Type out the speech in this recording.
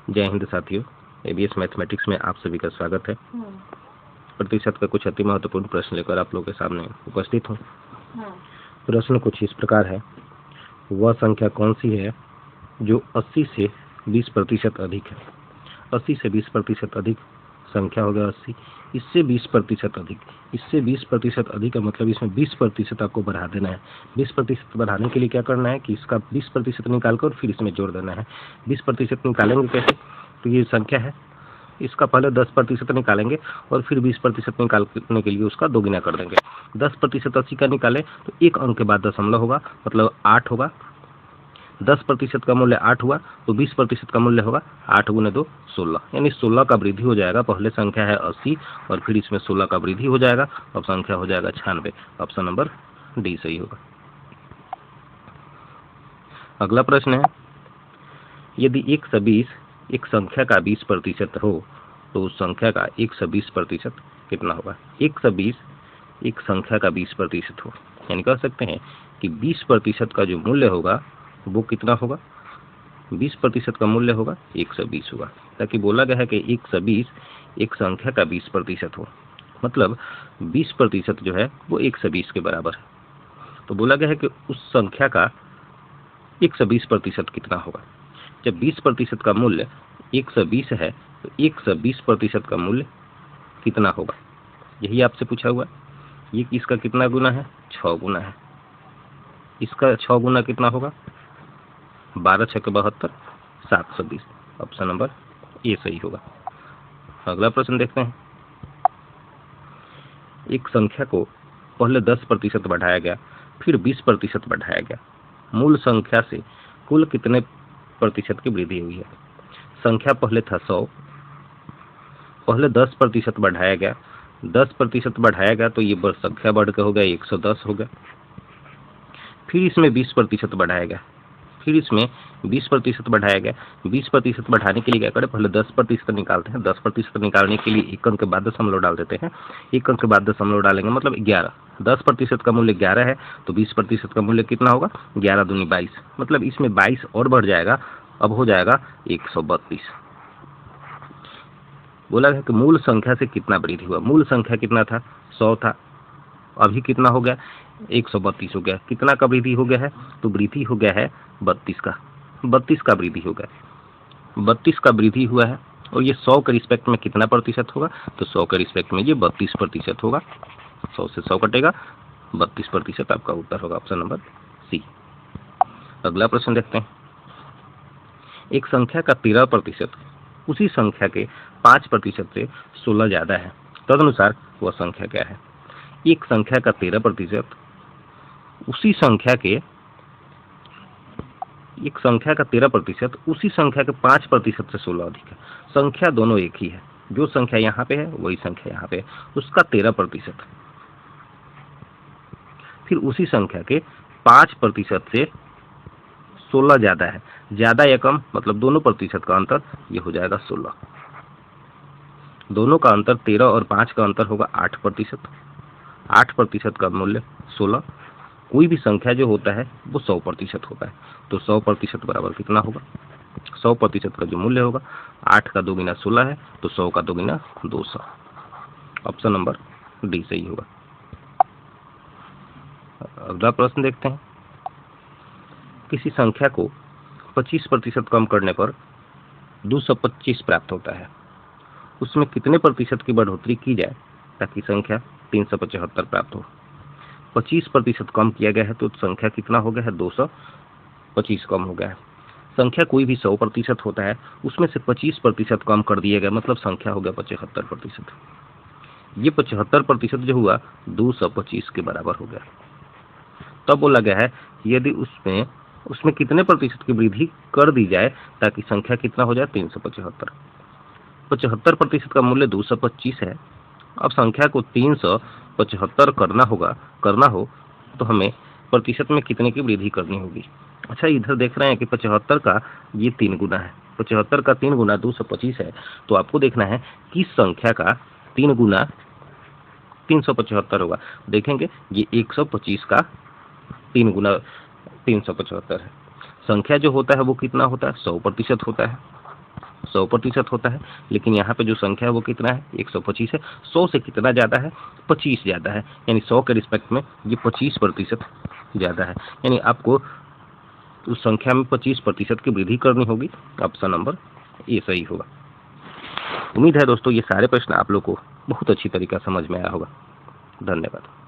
जय हिंद साथियों, ABS mathematics में आप सभी का स्वागत है। प्रतिशत का कुछ अति महत्वपूर्ण प्रश्न लेकर आप लोगों के सामने उपस्थित हूँ। प्रश्न कुछ इस प्रकार है, वह संख्या कौन सी है जो 80 से 20% अधिक है। 80 से 20% अधिक संख्या हो गया 80, इससे 20% अधिक, इससे 20% अधिक का मतलब इसमें 20% आपको बढ़ा देना है। 20% बढ़ाने के लिए क्या करना है कि इसका 20% निकाल कर फिर इसमें जोड़ देना है। 20% निकालेंगे कैसे, तो ये संख्या है, इसका पहले 10% निकालेंगे और फिर 20% निकालने के लिए उसका दोगुना कर देंगे। 10% 80 का निकाले तो एक अंक के बाद दशमलव होगा, मतलब 8 होगा। 10% का मूल्य 8 हुआ तो 20% का मूल्य होगा 8 गुने 2 16, यानी 16 का वृद्धि हो जाएगा। पहले संख्या है 80 और फिर इसमें 16 का वृद्धि हो जाएगा, अब संख्या हो जाएगा 96। ऑप्शन नंबर डी सही होगा। अगला प्रश्न है, यदि 120 एक संख्या का 20% हो तो उस संख्या का 120% कितना होगा। 120 एक संख्या का 20% हो, यानी कह सकते हैं कि 20% का जो मूल्य होगा वो कितना होगा। 20% का मूल्य होगा 120 होगा, ताकि बोला गया है कि 120 एक संख्या का 20% हो, मतलब 20% जो है वो 120 के बराबर है। तो बोला गया है कि उस संख्या का 120% कितना होगा। जब 20% का मूल्य 120 है तो 120% का मूल्य कितना होगा, यही आपसे पूछा हुआ। ये इसका कितना गुना है, 6 गुना है। इसका 6 गुना कितना होगा, 12 6 72, 720। ऑप्शन नंबर ए सही होगा। अगला प्रश्न देखते हैं, एक संख्या को पहले 10% बढ़ाया गया, फिर 20% बढ़ाया गया, मूल संख्या से कुल कितने प्रतिशत की वृद्धि हुई है। संख्या पहले था 100, पहले 10% बढ़ाया गया, 10% बढ़ाया गया तो ये संख्या बढ़ के हो गया 110 हो गया। फिर इसमें 20% बढ़ाया गया, फिर इसमें 20% बढ़ाया गया। 20% बढ़ाने के लिए क्या करें, पहले 10% निकालते हैं। 10% निकालने के लिए एक अंक के बाद दशमलव डाल देते हैं। एक अंक के बाद दशमलव डालेंगे मतलब 11। 10% का मूल्य 11 है तो 20% का मूल्य कितना होगा, 11 दूनी 22, मतलब इसमें 22 और बढ़ जाएगा, अब हो जाएगा 132। बोला है कि मूल संख्या से कितना वृद्धि हुआ। मूल संख्या कितना था, 100 था, अभी कितना हो गया, 132 हो गया। कितना का वृद्धि हो गया है, तो वृद्धि हो गया है 32 का। 32 का वृद्धि हो गया, 32 का वृद्धि हुआ है। और ये 100 के रिस्पेक्ट में कितना प्रतिशत होगा, तो 100 के रिस्पेक्ट में ये 32% होगा। 100 से 100 कटेगा, 32% आपका उत्तर होगा। Option number C. अगला प्रश्न देखते हैं, एक संख्या का 13% उसी संख्या के 5% से 16 ज्यादा है, तदनुसार वह संख्या क्या है। एक संख्या का 13% उसी संख्या के, एक संख्या का 13% उसी संख्या के 5% से 16 अधिक है। संख्या दोनों एक ही है, जो संख्या यहाँ पे है वही संख्या यहाँ पे है, उसका 13%, फिर उसी संख्या के 5% से 16 ज्यादा है। ज्यादा या कम मतलब दोनों प्रतिशत का अंतर, ये हो जाएगा 16। दोनों का अंतर 13 और 5 का अंतर होगा 8%। 8% का मूल्य 16। कोई भी संख्या जो होता है वो 100% होता है, तो 100% बराबर कितना होगा, 100% का जो मूल्य होगा 8 का 2 गुना 16 है, तो 100 का 2 गुना 200। ऑप्शन नंबर डी सही होगा। अगला प्रश्न देखते हैं, किसी संख्या को 25% कम करने पर 225 प्राप्त होता है, उसमें कितने प्रतिशत की बढ़ोतरी की जाए ताकि संख्या 375 प्राप्त हो। 25% कम किया गया है तो संख्या कितना हो गया है, 225 कम हो गया है। संख्या कोई भी 100% होता है, उसमें से 25% कम कर दिया गया, मतलब संख्या हो गया 75%। ये 75% जो हुआ 225 के बराबर हो गया। तब बोला गया है यदि उसमें कितने प्रतिशत की वृद्धि कर दी जाए ताकि संख्या कितना हो जाए, 375। 75% का मूल्य 225 है। अब संख्या को 375 करना हो तो हमें प्रतिशत में कितने की वृद्धि करनी होगी। अच्छा, इधर देख रहे हैं कि 75 का ये 3 गुना है, 75 का 3 गुना 225 है, तो आपको देखना है किस संख्या का 3 गुना 375 होगा। देखेंगे ये 125 का 3 गुना 375 है। संख्या जो होता है वो कितना होता है, 100% होता है। 100% होता है, लेकिन यहाँ पे जो संख्या है वो कितना है, 125 है। 100 से कितना ज़्यादा है, 25 ज़्यादा है, यानी 100 के रिस्पेक्ट में ये 25% ज़्यादा है, यानी आपको उस संख्या में 25% की वृद्धि करनी होगी। ऑप्शन नंबर ए सही होगा। उम्मीद है दोस्तों ये सारे प्रश्न आप लोग को बहुत अच्छी तरीके से समझ में आया होगा। धन्यवाद।